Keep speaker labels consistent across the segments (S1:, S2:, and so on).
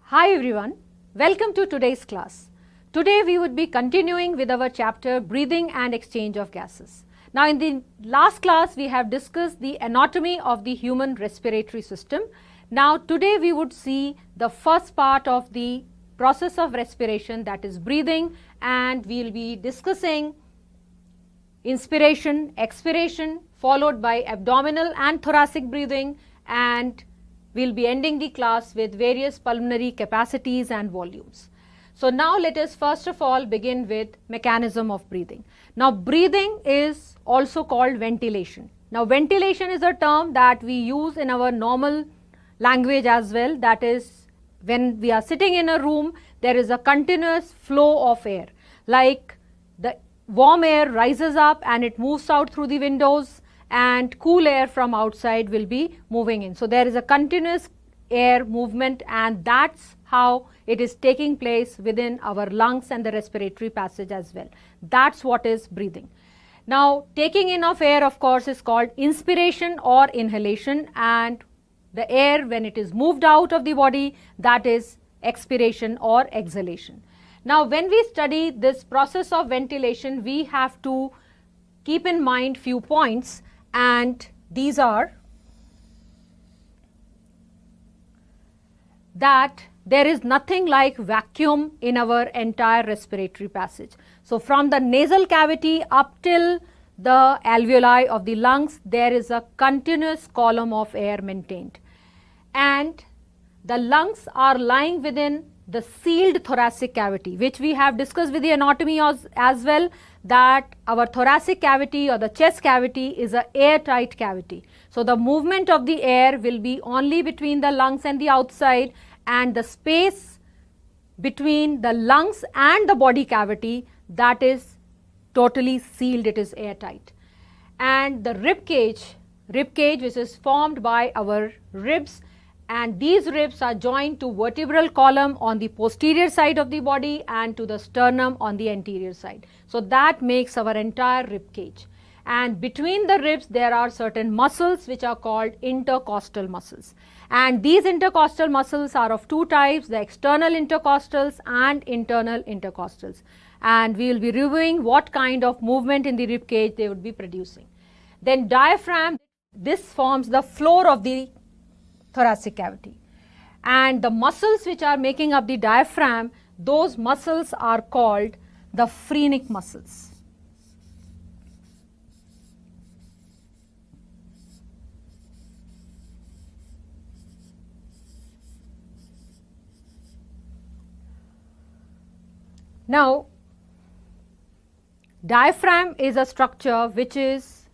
S1: Hi everyone, welcome to today's class. Today we would be continuing with our chapter Breathing and Exchange of Gases. Now in the last class we have discussed the anatomy of the human respiratory system. Now today we would see the first part of the process of respiration, that is breathing, and we will be discussing inspiration, expiration, followed by abdominal and thoracic breathing, and we will be ending the class with various pulmonary capacities and volumes. So now let us first of all begin with mechanism of breathing. Now breathing is also called ventilation. Now ventilation is a term that we use in our normal language as well, that is when we are sitting in a room there is a continuous flow of air, like the warm air rises up and it moves out through the windows, and cool air from outside will be moving in. So there is a continuous air movement, and that's how it is taking place within our lungs and the respiratory passage as well. That's what is breathing. Now taking in of air of course is called inspiration or inhalation, and the air when it is moved out of the body, that is expiration or exhalation. Now when we study this process of ventilation, we have to keep in mind few points, and these are that there is nothing like vacuum in our entire respiratory passage. So from the nasal cavity up till the alveoli of the lungs, there is a continuous column of air maintained, and the lungs are lying within the sealed thoracic cavity, which we have discussed with the anatomy as well, that our thoracic cavity or the chest cavity is a airtight cavity. So the movement of the air will be only between the lungs and the outside, and the space between the lungs and the body cavity, that is totally sealed, it is airtight. And the rib cage which is formed by our ribs, and these ribs are joined to vertebral column on the posterior side of the body and to the sternum on the anterior side. So that makes our entire rib cage. And between the ribs there are certain muscles which are called intercostal muscles. And these intercostal muscles are of two types, the external intercostals and internal intercostals. And we will be reviewing what kind of movement in the rib cage they would be producing. Then diaphragm, this forms the floor of the thoracic cavity, and the muscles which are making up the diaphragm, those muscles are called the phrenic muscles. Now diaphragm is a structure which is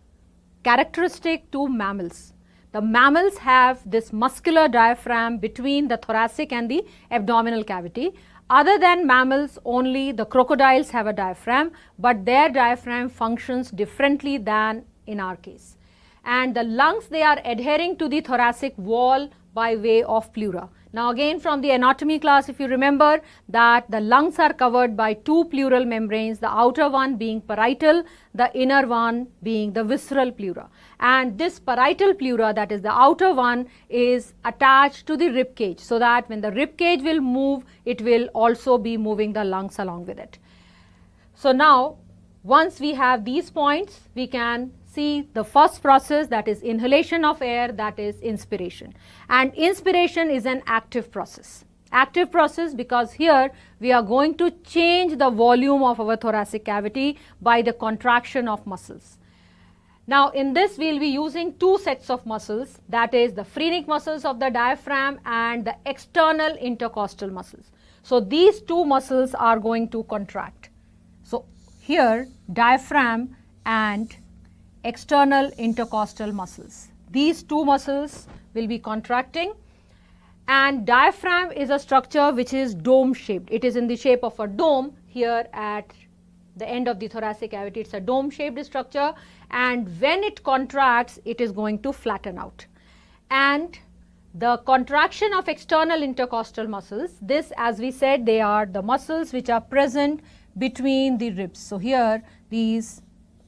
S1: characteristic to mammals. The mammals have this muscular diaphragm between the thoracic and the abdominal cavity. Other than mammals, only the crocodiles have a diaphragm, but their diaphragm functions differently than in our case. And the lungs, they are adhering to the thoracic wall by way of pleura. Now again from the anatomy class, if you remember that the lungs are covered by two pleural membranes, the outer one being parietal, the inner one being the visceral pleura. And this parietal pleura, that is the outer one, is attached to the rib cage, so that when the rib cage will move, it will also be moving the lungs along with it. So now once we have these points, we can see the first process, that is inhalation of air, that is inspiration. And inspiration is an active process. Active process because here we are going to change the volume of our thoracic cavity by the contraction of muscles. Now in this we will be using two sets of muscles, that is the phrenic muscles of the diaphragm and the external intercostal muscles. So these two muscles are going to contract. So here diaphragm and external intercostal muscles. These two muscles will be contracting, and diaphragm is a structure which is dome shaped. It is in the shape of a dome here at the end of the thoracic cavity. It's a dome shaped structure, and when it contracts, it is going to flatten out. And the contraction of external intercostal muscles, this as we said, they are the muscles which are present between the ribs. So here these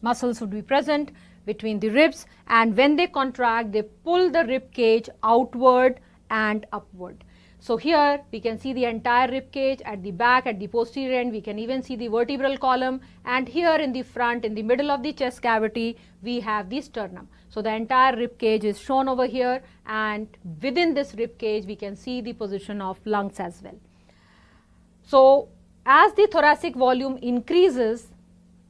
S1: muscles would be present between the ribs, and when they contract, they pull the rib cage outward and upward. So here we can see the entire rib cage at the back, at the posterior end, we can even see the vertebral column, and here in the front, in the middle of the chest cavity, we have the sternum. So the entire rib cage is shown over here, and within this rib cage we can see the position of lungs as well. So as the thoracic volume increases,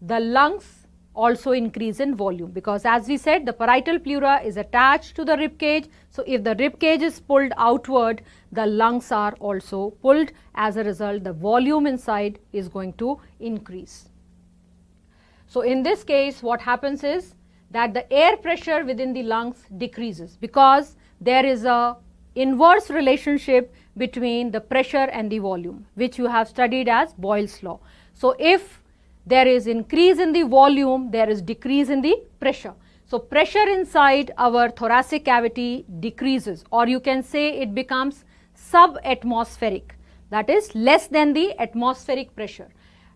S1: the lungs also increase in volume, because as we said, the parietal pleura is attached to the rib cage. So if the rib cage is pulled outward, the lungs are also pulled. As a result, the volume inside is going to increase. So in this case, what happens is that the air pressure within the lungs decreases, because there is a inverse relationship between the pressure and the volume, which you have studied as Boyle's law. So if there is increase in the volume, there is decrease in the pressure. So pressure inside our thoracic cavity decreases, or you can say it becomes subatmospheric, that is less than the atmospheric pressure.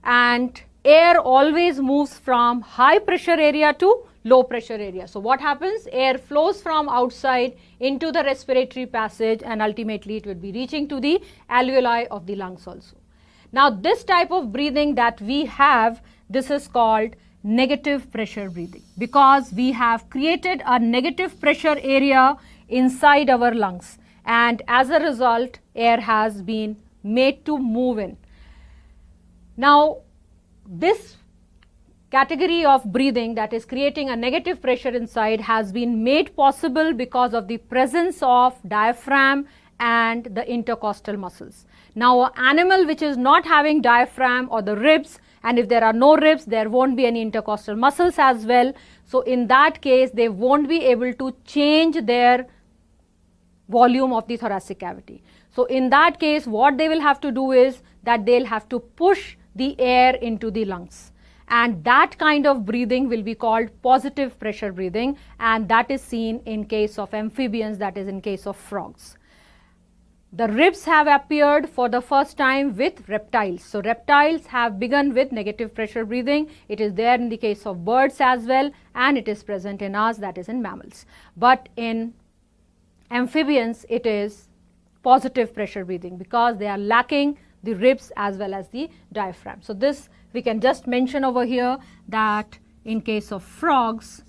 S1: And air always moves from high pressure area to low pressure area. So what happens? Air flows from outside into the respiratory passage, and ultimately it will be reaching to the alveoli of the lungs also. Now this type of breathing that we have, this is called negative pressure breathing, because we have created a negative pressure area inside our lungs, and as a result air has been made to move in. Now this category of breathing, that is creating a negative pressure inside, has been made possible because of the presence of diaphragm and the intercostal muscles. Now an animal which is not having diaphragm or the ribs, and if there are no ribs, there won't be any intercostal muscles as well. So in that case, they won't be able to change their volume of the thoracic cavity. So in that case, what they will have to do is that they'll have to push the air into the lungs. And that kind of breathing will be called positive pressure breathing, and that is seen in case of amphibians, that is in case of frogs. The ribs have appeared for the first time with reptiles. So reptiles have begun with negative pressure breathing. It is there in the case of birds as well, and it is present in us, that is in mammals. But in amphibians, it is positive pressure breathing, because they are lacking the ribs as well as the diaphragm. So this we can just mention over here, that in case of frogs,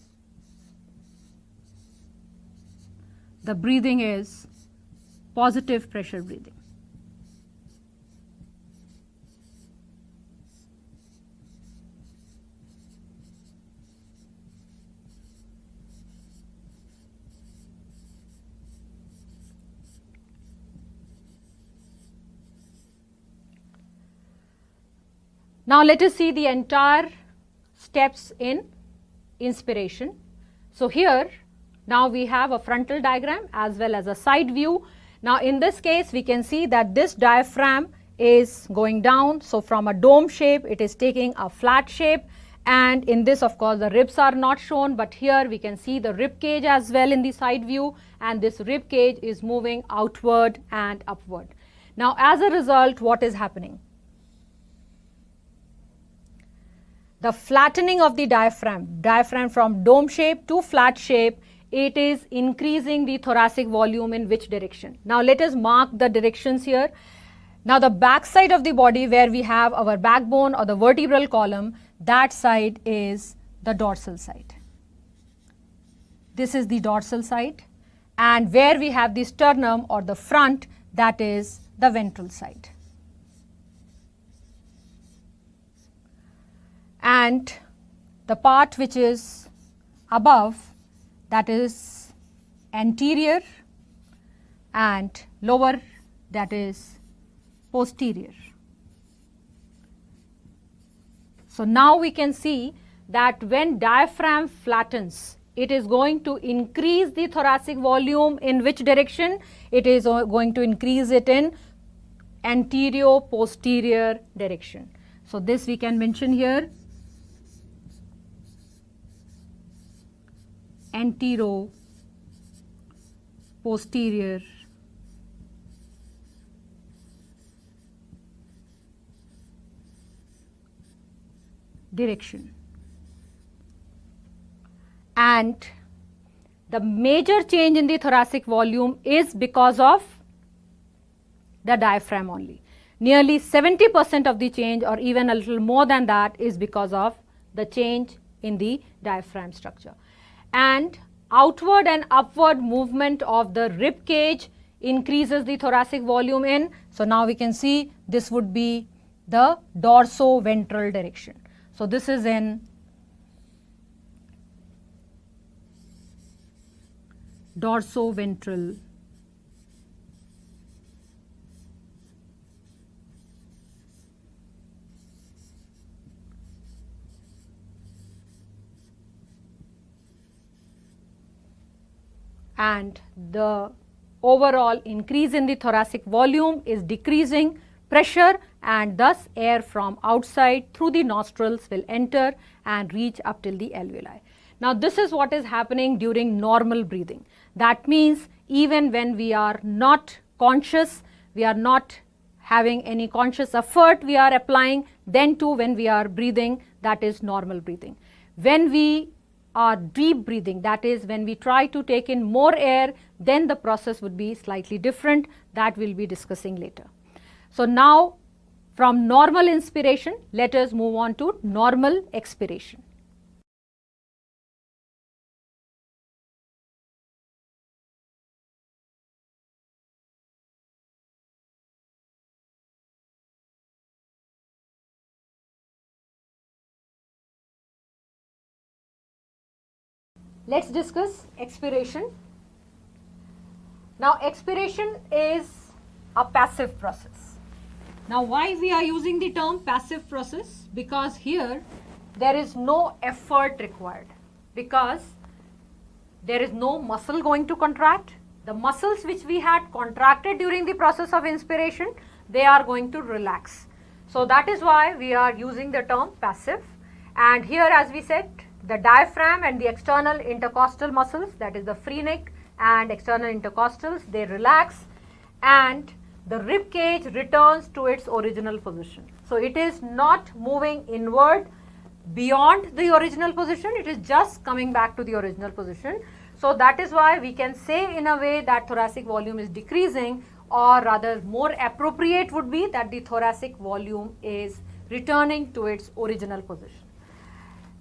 S1: the breathing is positive pressure breathing. Now let us see the entire steps in inspiration. So here now we have a frontal diagram as well as a side view. Now in this case we can see that this diaphragm is going down. So from a dome shape it is taking a flat shape, and in this of course the ribs are not shown, but here we can see the rib cage as well in the side view, and this rib cage is moving outward and upward. Now as a result, what is happening? The flattening of the diaphragm from dome shape to flat shape, it is increasing the thoracic volume in which direction? Now let us mark the directions here. Now the back side of the body, where we have our backbone or the vertebral column, that side is the dorsal side. This is the dorsal side, and where we have the sternum or the front, that is the ventral side. And the part which is above, that is anterior, and lower, that is posterior. So now we can see that when diaphragm flattens, it is going to increase the thoracic volume in which direction? It is going to increase it in anterior-posterior direction. So this we can mention here. Antero-posterior direction. And the major change in the thoracic volume is because of the diaphragm only. Nearly 70% of the change, or even a little more than that, is because of the change in the diaphragm structure. And outward and upward movement of the rib cage increases the thoracic volume in. So now we can see this would be the dorso-ventral direction. So this is in dorso-ventral and the overall increase in the thoracic volume is decreasing pressure, and thus air from outside through the nostrils will enter and reach up till the alveoli. Now this is what is happening during normal breathing. That means even when we are not conscious, we are not having any conscious effort we are applying, then too when we are breathing, that is normal breathing. When we are deep breathing, that is when we try to take in more air, then the process would be slightly different. That we'll be discussing later. So now from normal inspiration, let us move on to normal expiration. Let's discuss expiration. Now expiration is a passive process. Now why we are using the term passive process? Because here there is no effort required, because there is no muscle going to contract. The muscles which we had contracted during the process of inspiration, they are going to relax. So that is why we are using the term passive. And here, as we said, the diaphragm and the external intercostal muscles, that is the phrenic and external intercostals, they relax and the rib cage returns to its original position. So it is not moving inward beyond the original position, it is just coming back to the original position. So that is why we can say in a way that thoracic volume is decreasing, or rather more appropriate would be that the thoracic volume is returning to its original position.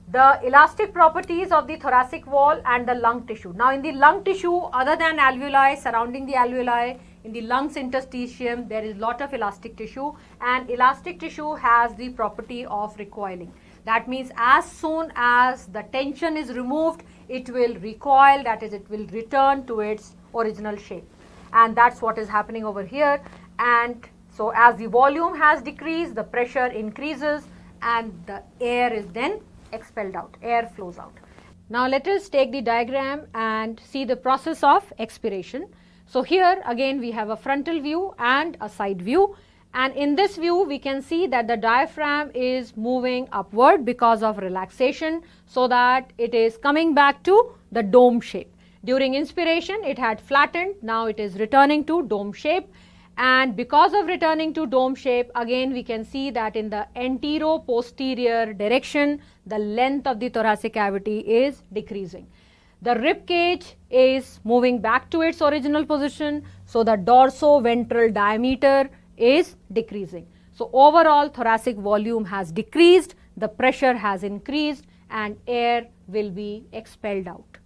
S1: The elastic properties of the thoracic wall and the lung tissue. Now in the lung tissue, other than alveoli, surrounding the alveoli, in the lungs interstitium, there is lot of elastic tissue, and elastic tissue has the property of recoiling. That means as soon as the tension is removed, it will recoil, that is it will return to its original shape. And that's what is happening over here. And so as the volume has decreased, the pressure increases and the air is then expelled out, air flows out. Now let us take the diagram and see the process of expiration. So here again we have a frontal view and a side view, and in this view we can see that the diaphragm is moving upward because of relaxation, so that it is coming back to the dome shape. During inspiration it had flattened, now it is returning to dome shape. And because of returning to dome shape, again we can see that in the antero-posterior direction, the length of the thoracic cavity is decreasing. The rib cage is moving back to its original position, so the dorso-ventral diameter is decreasing. So overall thoracic volume has decreased, the pressure has increased, and air will be expelled out.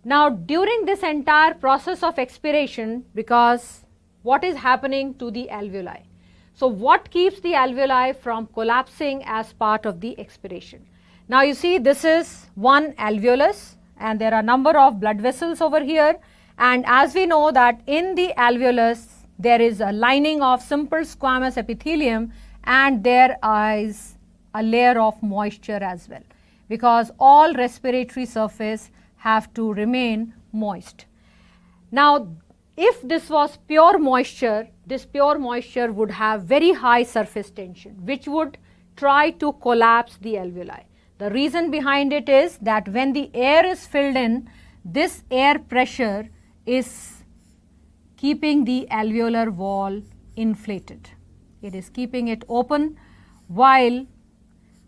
S1: Now during this entire process of expiration, because what is happening to the alveoli? So what keeps the alveoli from collapsing as part of the expiration? Now you see this is one alveolus and there are number of blood vessels over here, and as we know that in the alveolus there is a lining of simple squamous epithelium and there is a layer of moisture as well, because all respiratory surface have to remain moist. Now if this was pure moisture, this pure moisture would have very high surface tension, which would try to collapse the alveoli. The reason behind it is that when the air is filled in, this air pressure is keeping the alveolar wall inflated. It is keeping it open, while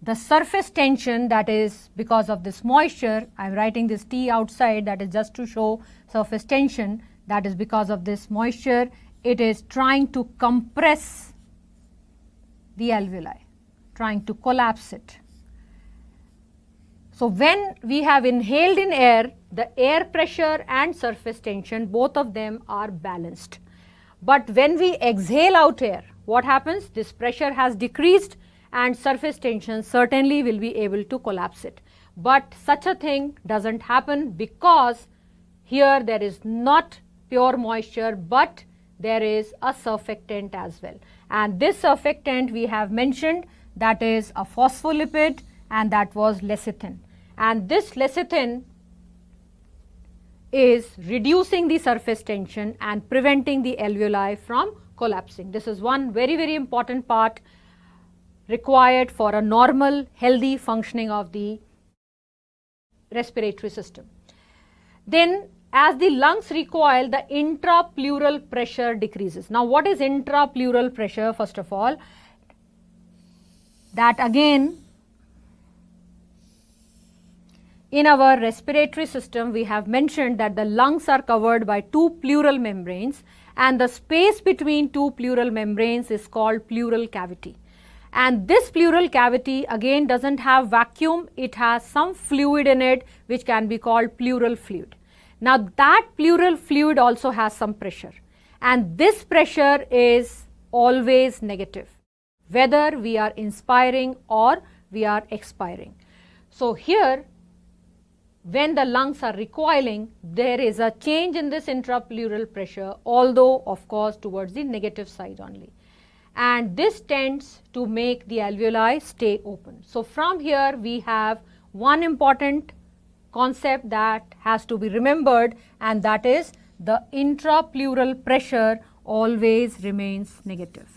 S1: the surface tension, that is because of this moisture, I am writing this T outside, that is just to show surface tension, that is because of this moisture, it is trying to compress the alveoli, trying to collapse it. So when we have inhaled in air, the air pressure and surface tension, both of them are balanced. But when we exhale out air, what happens? This pressure has decreased and surface tension certainly will be able to collapse it. But such a thing doesn't happen because here there is not pure moisture, but there is a surfactant as well. And this surfactant we have mentioned, that is a phospholipid, and that was lecithin. And this lecithin is reducing the surface tension and preventing the alveoli from collapsing. This is one very, very important part required for a normal, healthy functioning of the respiratory system. Then as the lungs recoil, the intrapleural pressure decreases. Now what is intrapleural pressure? First of all, that again, in our respiratory system, we have mentioned that the lungs are covered by two pleural membranes, and the space between two pleural membranes is called pleural cavity. And this pleural cavity again doesn't have vacuum, it has some fluid in it which can be called pleural fluid. Now that pleural fluid also has some pressure, and this pressure is always negative, whether we are inspiring or we are expiring. So here, when the lungs are recoiling, there is a change in this intrapleural pressure, although of course towards the negative side only. And this tends to make the alveoli stay open. So from here we have one important concept that has to be remembered, and that is the intrapleural pressure always remains negative.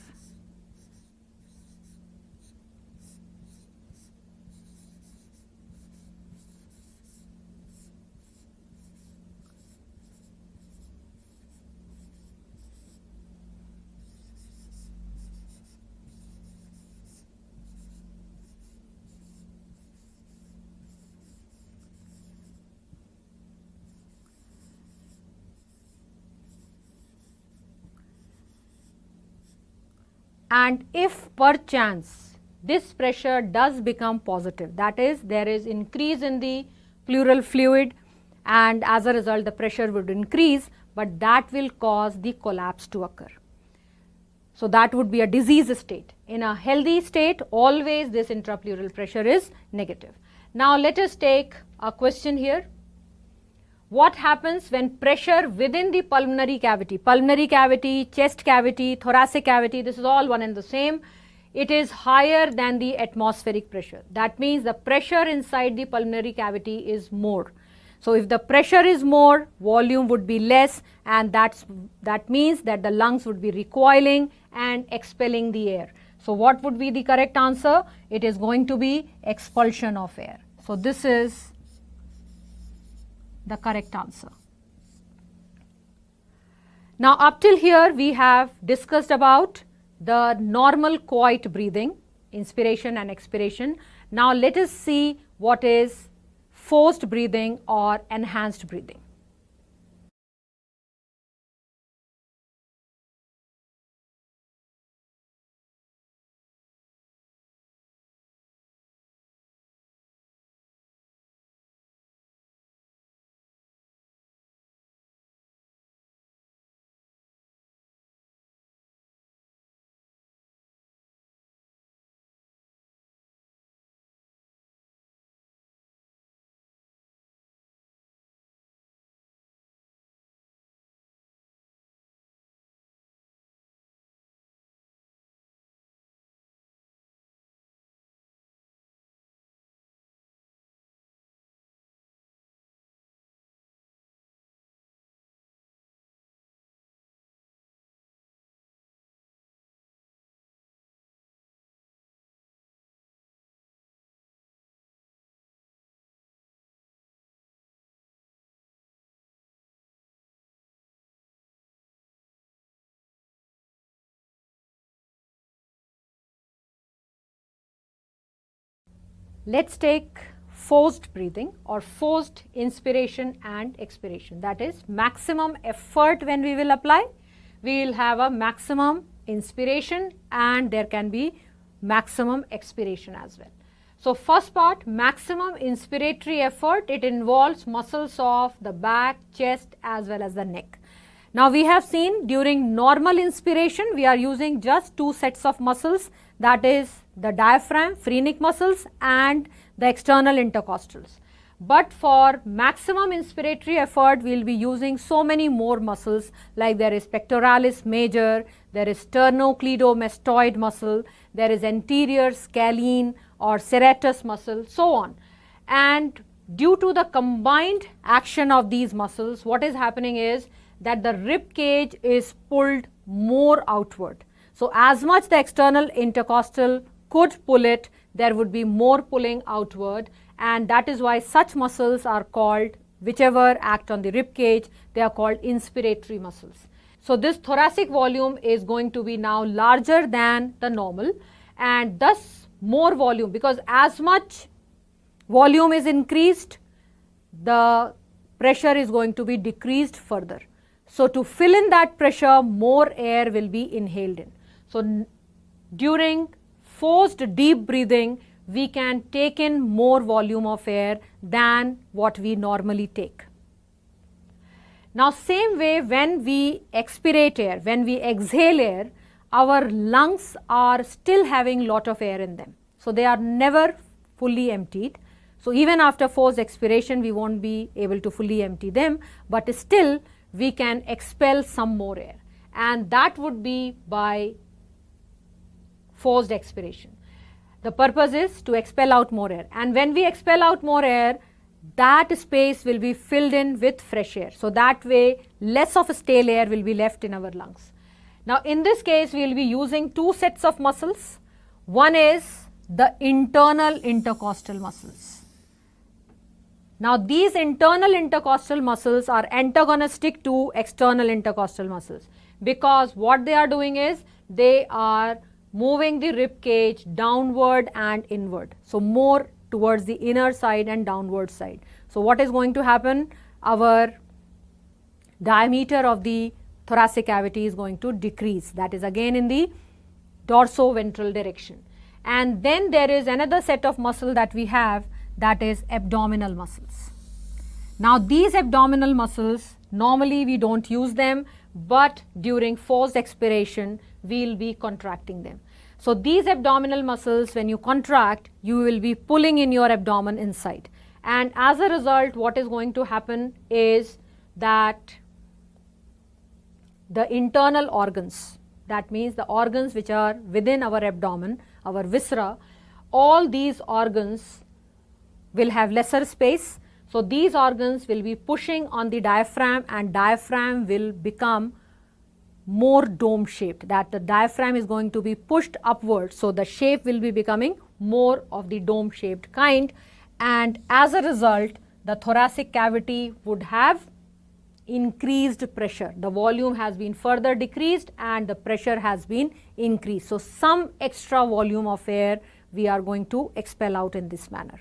S1: And if perchance this pressure does become positive, that is, there is increase in the pleural fluid, and as a result the pressure would increase, but that will cause the collapse to occur. So that would be a disease state. In a healthy state, always this intrapleural pressure is negative. Now let us take a question here. What happens when pressure within the pulmonary cavity, chest cavity, thoracic cavity, this is all one and the same, it is higher than the atmospheric pressure. That means the pressure inside the pulmonary cavity is more. So if the pressure is more, volume would be less, and that means that the lungs would be recoiling and expelling the air. So what would be the correct answer? It is going to be expulsion of air. So this is the correct answer. Now up till here we have discussed about the normal quiet breathing, inspiration and expiration. Now let us see what is forced breathing or enhanced breathing. Let's take forced breathing or forced inspiration and expiration. That is maximum effort when we will apply, we will have a maximum inspiration and there can be maximum expiration as well. So first part, maximum inspiratory effort, it involves muscles of the back, chest as well as the neck. Now we have seen during normal inspiration we are using just two sets of muscles, that is the diaphragm, phrenic muscles and the external intercostals. But for maximum inspiratory effort we will be using so many more muscles, like there is pectoralis major, there is sternocleidomastoid muscle, there is anterior scalene or serratus muscle, so on. And due to the combined action of these muscles, what is happening is that the rib cage is pulled more outward. So as much the external intercostal could pull it, there would be more pulling outward, and that is why such muscles are called, whichever act on the rib cage, they are called inspiratory muscles. So this thoracic volume is going to be now larger than the normal, and thus more volume, because as much volume is increased, the pressure is going to be decreased further. So to fill in that pressure, more air will be inhaled in. So during forced deep breathing, we can take in more volume of air than what we normally take. Now same way, when we expirate air, when we exhale air, our lungs are still having lot of air in them. So they are never fully emptied. So even after forced expiration, we won't be able to fully empty them, but still we can expel some more air, and that would be by forced expiration. The purpose is to expel out more air, and when we expel out more air, that space will be filled in with fresh air. So that way less of stale air will be left in our lungs. Now in this case we will be using two sets of muscles. One is the internal intercostal muscles. Now these internal intercostal muscles are antagonistic to external intercostal muscles, because what they are doing is they are moving the rib cage downward and inward, so more towards the inner side and downward side. So what is going to happen? Our diameter of the thoracic cavity is going to decrease, that is again in the dorsoventral direction. And then there is another set of muscle that we have, that is abdominal muscles. Now these abdominal muscles, normally we don't use them, but during forced expiration we will be contracting them. So these abdominal muscles, when you contract, you will be pulling in your abdomen inside, and as a result what is going to happen is that the internal organs, that means the organs which are within our abdomen, our viscera, all these organs will have lesser space. So these organs will be pushing on the diaphragm, and diaphragm will become more dome shaped, that the diaphragm is going to be pushed upward. So the shape will be becoming more of the dome shaped kind, and as a result the thoracic cavity would have increased pressure. The volume has been further decreased and the pressure has been increased. So some extra volume of air we are going to expel out in this manner.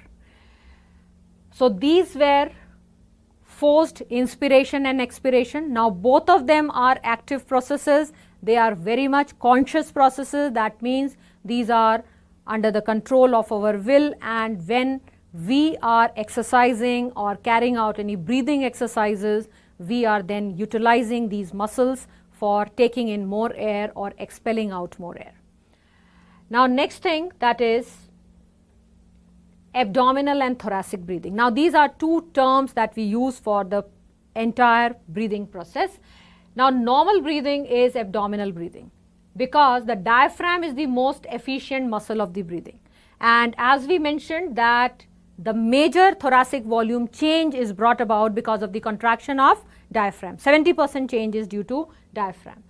S1: So these were forced inspiration and expiration. Now both of them are active processes. They are very much conscious processes. That means these are under the control of our will, and when we are exercising or carrying out any breathing exercises, we are then utilizing these muscles for taking in more air or expelling out more air. Now next thing, that is abdominal and thoracic breathing. Now these are two terms that we use for the entire breathing process. Now normal breathing is abdominal breathing, because the diaphragm is the most efficient muscle of the breathing, and as we mentioned that the major thoracic volume change is brought about because of the contraction of diaphragm. 70% change is due to diaphragm.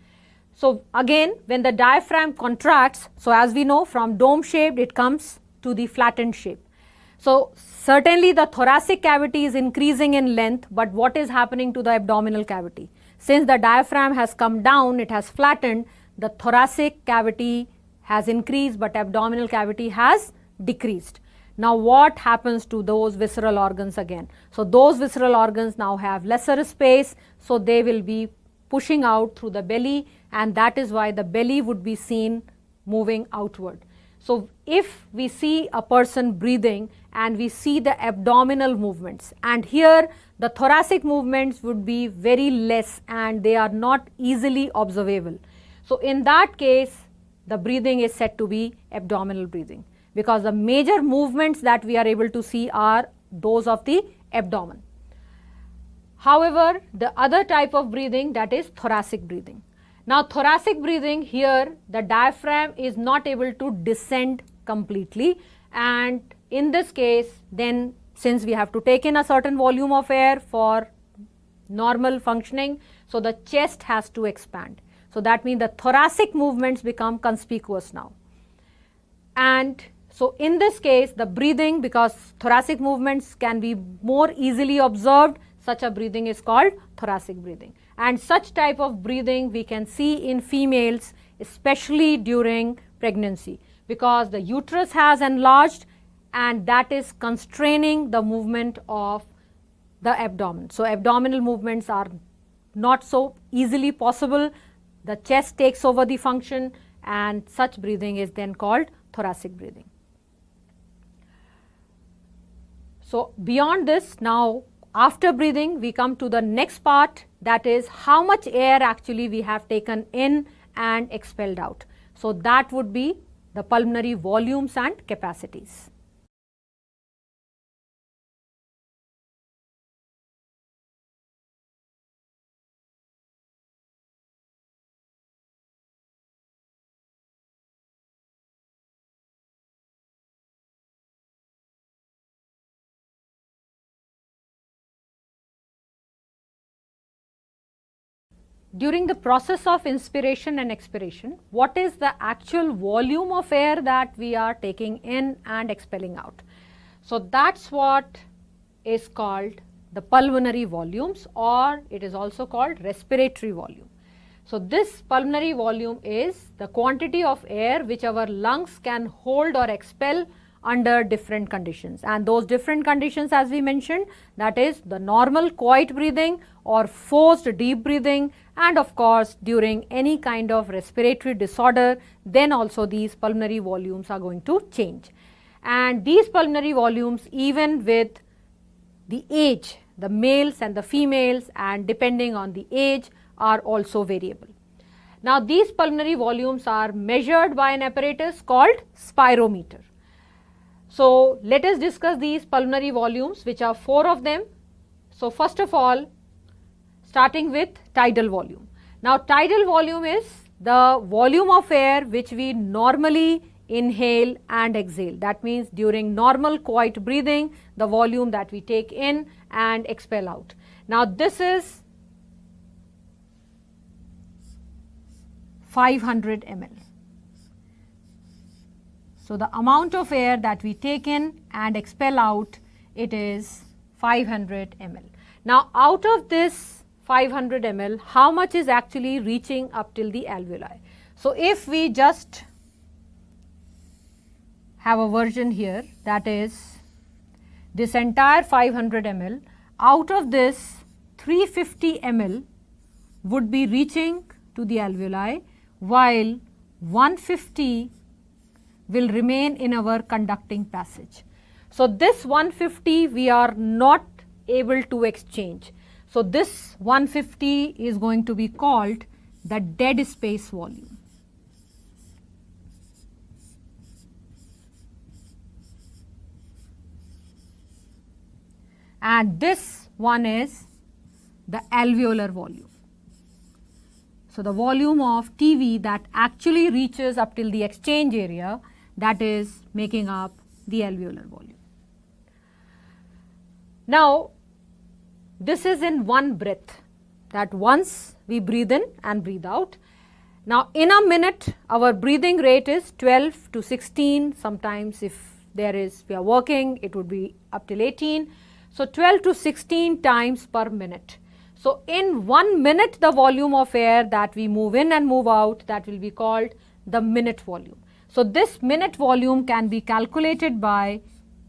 S1: So again, when the diaphragm contracts, so as we know, from dome shaped it comes to the flattened shape. So certainly the thoracic cavity is increasing in length, but what is happening to the abdominal cavity? Since the diaphragm has come down, it has flattened, the thoracic cavity has increased but abdominal cavity has decreased. Now what happens to those visceral organs again? So those visceral organs now have lesser space, so they will be pushing out through the belly, and that is why the belly would be seen moving outward. So if we see a person breathing and we see the abdominal movements, and here the thoracic movements would be very less and they are not easily observable. So in that case, the breathing is said to be abdominal breathing, because the major movements that we are able to see are those of the abdomen. However, the other type of breathing, that is thoracic breathing. Now thoracic breathing, here the diaphragm is not able to descend completely, and in this case then, since we have to take in a certain volume of air for normal functioning, so the chest has to expand. So that means the thoracic movements become conspicuous now. And so in this case, the breathing, because thoracic movements can be more easily observed, such a breathing is called thoracic breathing. And such type of breathing we can see in females, especially during pregnancy, because the uterus has enlarged and that is constraining the movement of the abdomen. So abdominal movements are not so easily possible. The chest takes over the function, and such breathing is then called thoracic breathing. So beyond this, now after breathing we come to the next part, that is how much air actually we have taken in and expelled out. So that would be the pulmonary volumes and capacities. During the process of inspiration and expiration, what is the actual volume of air that we are taking in and expelling out? So that's what is called the pulmonary volumes, or it is also called respiratory volume. So this pulmonary volume is the quantity of air which our lungs can hold or expel under different conditions, and those different conditions, as we mentioned, that is the normal quiet breathing or forced deep breathing, and of course during any kind of respiratory disorder, then also these pulmonary volumes are going to change. And these pulmonary volumes, even with the age, the males and the females, and depending on the age, are also variable. Now these pulmonary volumes are measured by an apparatus called spirometer. So let us discuss these pulmonary volumes, which are 4 of them. So first of all, starting with tidal volume. Now tidal volume is the volume of air which we normally inhale and exhale. That means during normal quiet breathing, the volume that we take in and expel out. Now this is 500 ml. So the amount of air that we take in and expel out, it is 500 ml. Now out of this 500 ml, how much is actually reaching up till the alveoli? So if we just have a version here, that is this entire 500 ml, out of this 350 ml would be reaching to the alveoli, while 150 will remain in our conducting passage. So this 150 we are not able to exchange. So this 150 is going to be called the dead space volume. And this one is the alveolar volume. So the volume of TV that actually reaches up till the exchange area, that is making up the alveolar volume. Now this is in one breath, that once we breathe in and breathe out. Now in a minute our breathing rate is 12 to 16, sometimes if we are working, it would be up till 18. So 12 to 16 times per minute. So in 1 minute the volume of air that we move in and move out, that will be called the minute volume. So this minute volume can be calculated by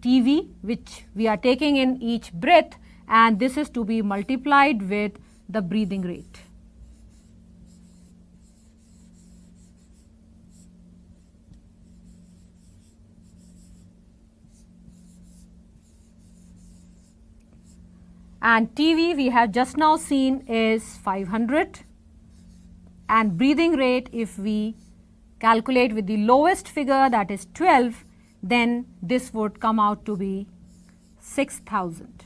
S1: TV, which we are taking in each breath, and this is to be multiplied with the breathing rate. and TV we have just now seen is 500, and breathing rate, if we calculate with the lowest figure, that is 12, then this would come out to be 6,000.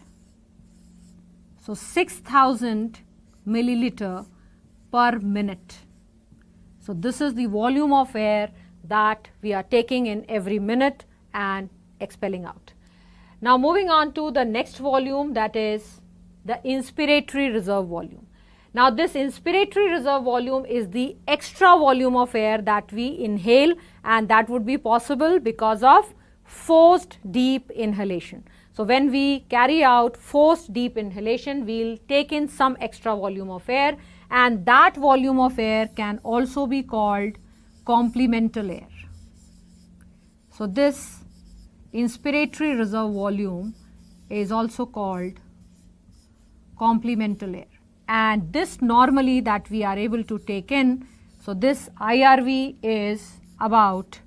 S1: So 6,000 milliliter per minute. So this is the volume of air that we are taking in every minute and expelling out. Now moving on to the next volume, that is the inspiratory reserve volume. Now this inspiratory reserve volume is the extra volume of air that we inhale, and that would be possible because of forced deep inhalation. So when we carry out forced deep inhalation, we will take in some extra volume of air, and that volume of air can also be called complemental air. So this inspiratory reserve volume is also called complemental air, and this normally that we are able to take in, so this IRV is about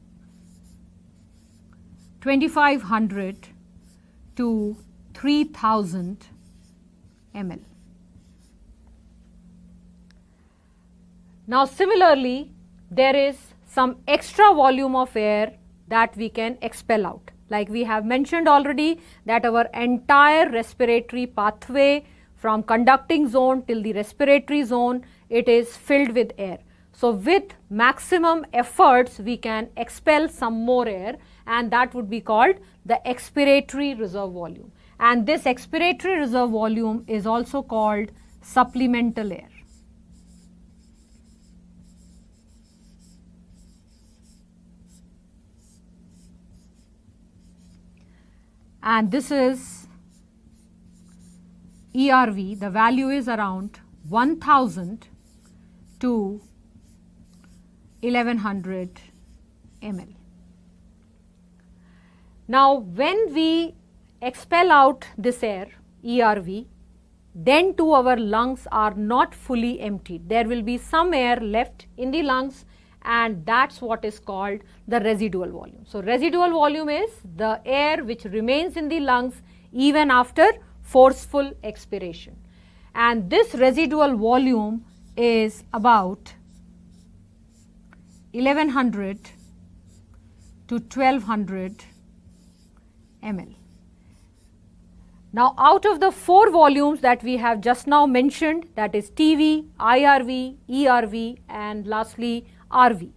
S1: 2500 to 3000 ml. Now similarly, there is some extra volume of air that we can expel out. Like we have mentioned already that our entire respiratory pathway from conducting zone till the respiratory zone, it is filled with air. So with maximum efforts we can expel some more air, and that would be called the expiratory reserve volume. And this expiratory reserve volume is also called supplemental air. And this is ERV, the value is around 1000 to 1100 ml. Now when we expel out this air, ERV, then too our lungs are not fully emptied. There will be some air left in the lungs, and that's what is called the residual volume. So residual volume is the air which remains in the lungs even after forceful expiration, and this residual volume is about 1100 to 1200 ml. Now out of the 4 volumes that we have just now mentioned, that is TV, IRV, ERV and lastly RV,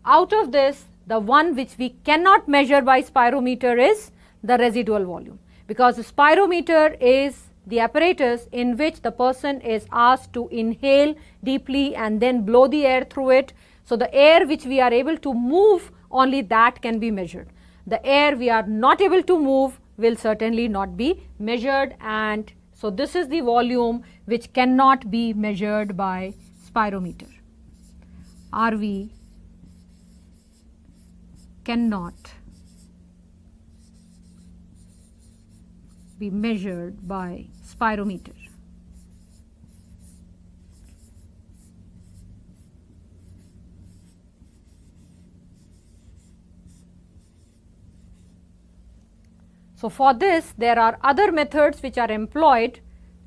S1: out of this the one which we cannot measure by spirometer is the residual volume, because the spirometer is the apparatus in which the person is asked to inhale deeply and then blow the air through it. So the air which we are able to move, only that can be measured. The air we are not able to move will certainly not be measured, and so this is the volume which cannot be measured by spirometer. RV cannot be measured by spirometer. So for this there are other methods which are employed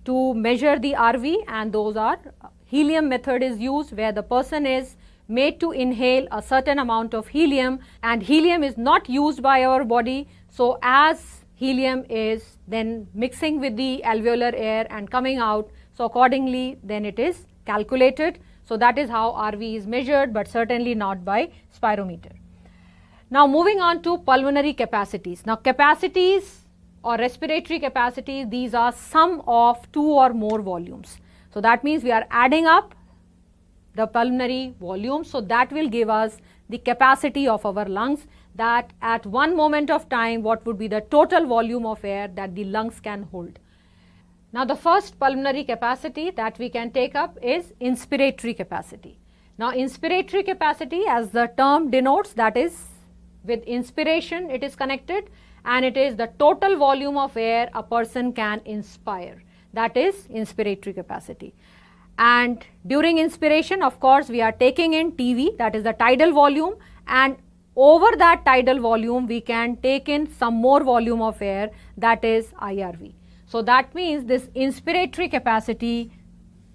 S1: to measure the RV, and those are helium method is used, where the person is made to inhale a certain amount of helium, and helium is not used by our body. So as helium is then mixing with the alveolar air and coming out, so accordingly then it is calculated. So that is how RV is measured, but certainly not by spirometer. Now moving on to pulmonary capacities. Now capacities or respiratory capacities, these are sum of 2 or more volumes. So that means we are adding up the pulmonary volume, so that will give us the capacity of our lungs, that at one moment of time what would be the total volume of air that the lungs can hold. Now the first pulmonary capacity that we can take up is inspiratory capacity. Now inspiratory capacity, as the term denotes, that is with inspiration it is connected, and it is the total volume of air a person can inspire, that is inspiratory capacity. And during inspiration, of course, we are taking in TV, that is the tidal volume, and over that tidal volume we can take in some more volume of air, that is IRV. So that means this inspiratory capacity,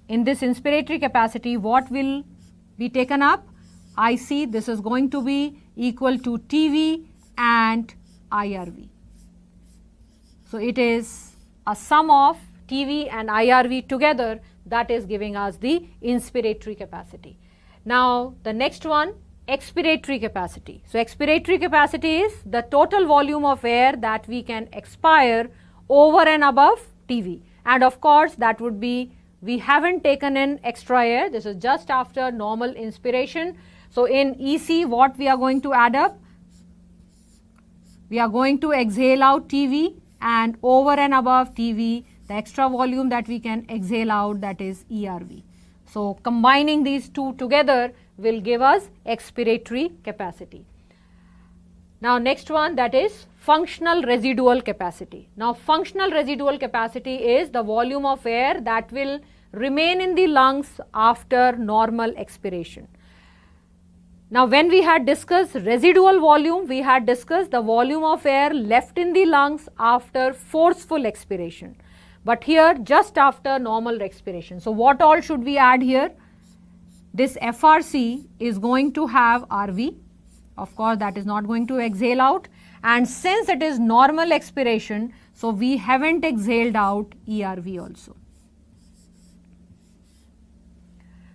S1: in this inspiratory capacity, what will be taken up? IC, this is going to be equal to TV and IRV. So it is a sum of TV and IRV together that is giving us the inspiratory capacity. Now the next one, expiratory capacity. So expiratory capacity is the total volume of air that we can expire over and above TV, and of course that would be, we haven't taken in extra air, this is just after normal inspiration. So in EC what we are going to add up? We are going to exhale out TV, and over and above TV the extra volume that we can exhale out, that is ERV. So combining these two together will give us expiratory capacity. Now next one, that is functional residual capacity. Now functional residual capacity is the volume of air that will remain in the lungs after normal expiration. Now when we had discussed residual volume, we had discussed the volume of air left in the lungs after forceful expiration. But here just after normal expiration. So what all should we add here? This FRC is going to have RV. Of course that is not going to exhale out, and since it is normal expiration, so we haven't exhaled out ERV also.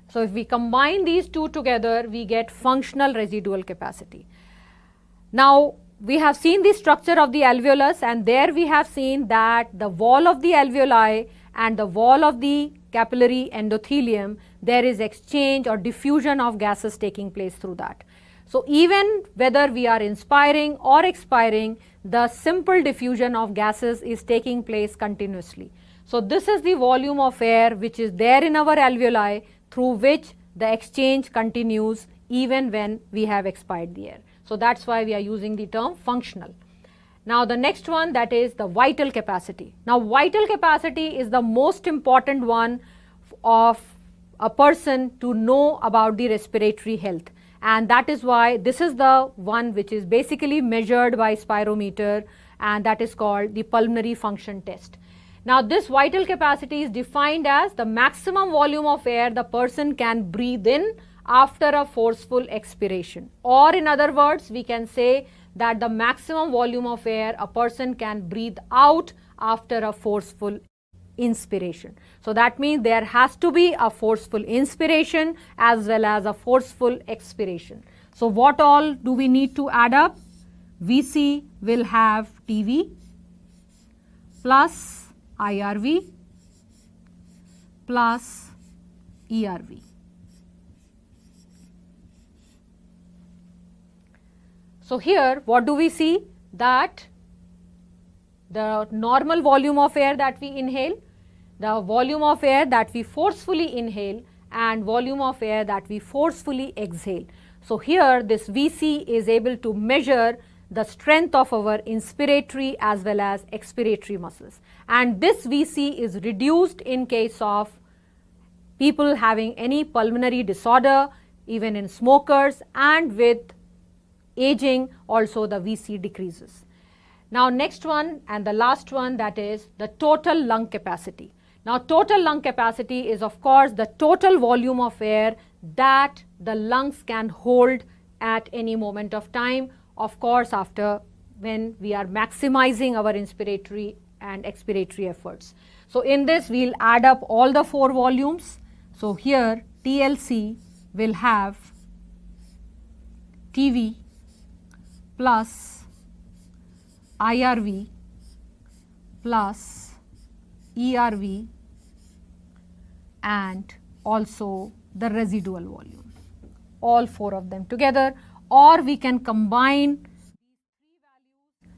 S1: So if we combine these two together, we get functional residual capacity. Now we have seen the structure of the alveolus, and there we have seen that the wall of the alveoli and the wall of the capillary endothelium, there is exchange or diffusion of gases taking place through that. So even whether we are inspiring or expiring, the simple diffusion of gases is taking place continuously. So this is the volume of air which is there in our alveoli, through which the exchange continues even when we have expired the air. So that's why we are using the term functional. Now the next one, that is the vital capacity. Now vital capacity is the most important one of a person to know about the respiratory health, and that is why this is the one which is basically measured by spirometer, and that is called the pulmonary function test. Now this vital capacity is defined as the maximum volume of air the person can breathe in after a forceful expiration, or in other words we can say that the maximum volume of air a person can breathe out after a forceful inspiration. So that means there has to be a forceful inspiration as well as a forceful expiration. So what all do we need to add up? VC will have TV plus IRV plus ERV. So here what do we see? That the normal volume of air that we inhale, the volume of air that we forcefully inhale, and volume of air that we forcefully exhale. So here this VC is able to measure the strength of our inspiratory as well as expiratory muscles, and this VC is reduced in case of people having any pulmonary disorder, even in smokers, and with aging also the VC decreases. Now next one and the last one, that is the total lung capacity. Now total lung capacity is of course the total volume of air that the lungs can hold at any moment of time, of course after when we are maximizing our inspiratory and expiratory efforts. So in this we'll add up all the four volumes. So here TLC will have TV plus IRV plus ERV and also the residual volume, all four of them together, or we can combine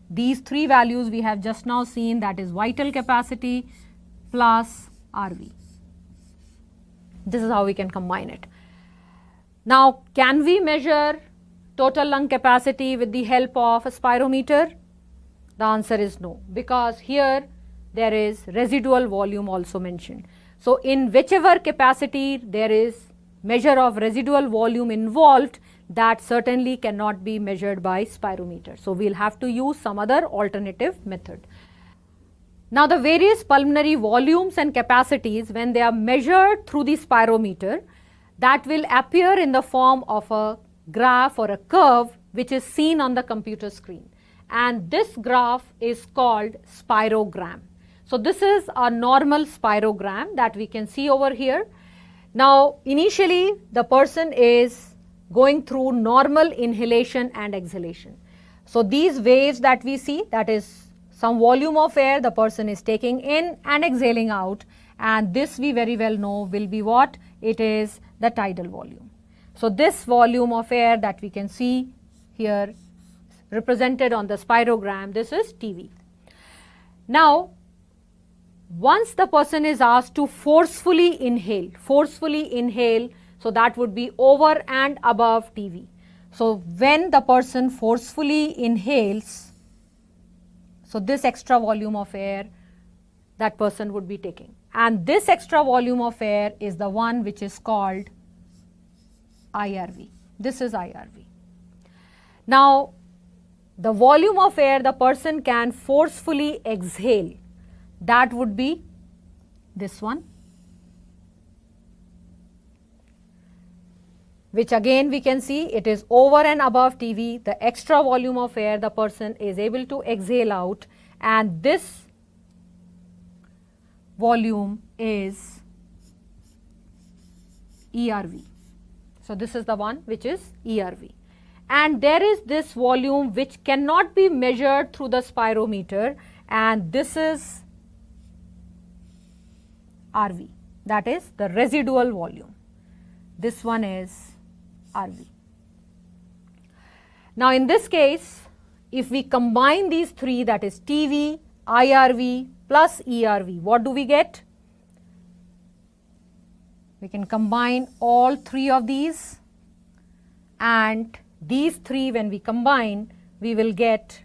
S1: these three values we have just now seen, that is vital capacity plus RV. This is how we can combine it. Now can we measure total lung capacity with the help of a spirometer? The answer is no, because here there is residual volume also mentioned. So in whichever capacity there is measure of residual volume involved, that certainly cannot be measured by spirometer. So we'll have to use some other alternative method. Now the various pulmonary volumes and capacities, when they are measured through the spirometer, that will appear in the form of a graph or a curve which is seen on the computer screen. And this graph is called spirogram. So this is a normal spirogram that we can see over here. Now initially the person is going through normal inhalation and exhalation. So these waves that we see, that is some volume of air the person is taking in and exhaling out, and this we very well know will be what? It is the tidal volume. So this volume of air that we can see here represented on the spirogram, this is TV. Now once the person is asked to forcefully inhale, so that would be over and above TV. So when the person forcefully inhales, so this extra volume of air that person would be taking, and this extra volume of air is the one which is called IRV. This is IRV. Now the volume of air the person can forcefully exhale, that would be this one, which again we can see it is over and above TV, the extra volume of air the person is able to exhale out, and this volume is ERV. So this is the one which is ERV. And there is this volume which cannot be measured through the spirometer, and this is RV, that is the residual volume. This one is RV. Now in this case, if we combine these three, that is TV, IRV plus ERV, what do we get? We can combine all three of these, and these three when we combine, we will get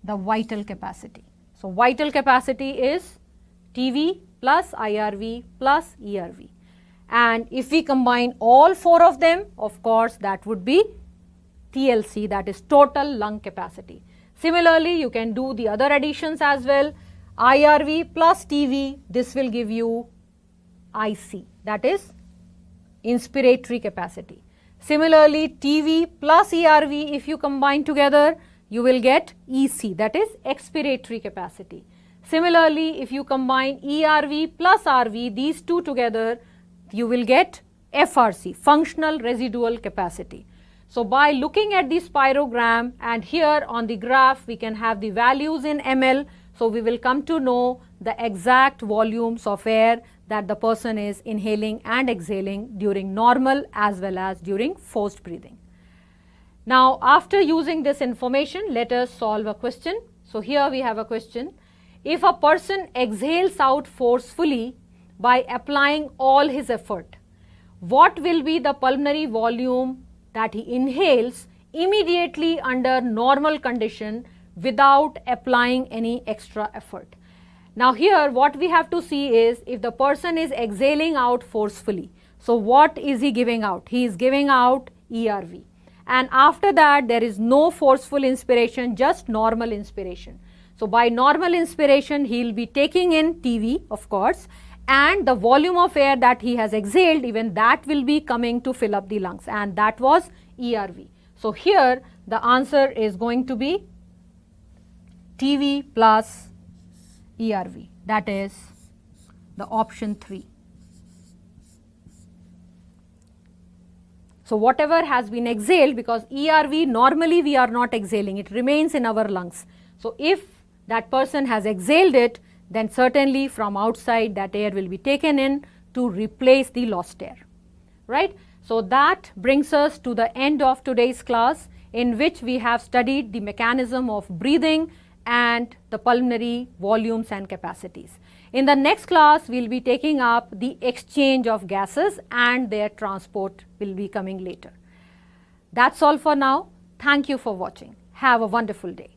S1: the vital capacity. So vital capacity is TV plus IRV plus ERV. And if we combine all four of them, of course that would be TLC, that is total lung capacity. Similarly, you can do the other additions as well. IRV plus TV, this will give you IC, that is inspiratory capacity. Similarly, TV plus ERV, if you combine together, you will get EC, that is expiratory capacity. Similarly, if you combine ERV plus RV, these two together, you will get FRC, functional residual capacity. So by looking at the spirogram, and here on the graph we can have the values in ml, so we will come to know the exact volumes of air that the person is inhaling and exhaling during normal as well as during forced breathing. Now after using this information, let us solve a question. So here we have a question. If a person exhales out forcefully by applying all his effort, what will be the pulmonary volume that he inhales immediately under normal condition without applying any extra effort? Now here what we have to see is, if the person is exhaling out forcefully, so what is he giving out? He is giving out ERV, and after that there is no forceful inspiration, just normal inspiration. So by normal inspiration he will be taking in TV, of course, and the volume of air that he has exhaled, even that will be coming to fill up the lungs, and that was ERV. So here the answer is going to be TV plus ERV, that is the option 3. So whatever has been exhaled, because ERV normally we are not exhaling, it remains in our lungs. So if that person has exhaled it, then certainly from outside that air will be taken in to replace the lost air, right? So that brings us to the end of today's class, in which we have studied the mechanism of breathing and the pulmonary volumes and capacities. In the next class, we will be taking up the exchange of gases, and their transport will be coming later. That's all for now. Thank you for watching. Have a wonderful day.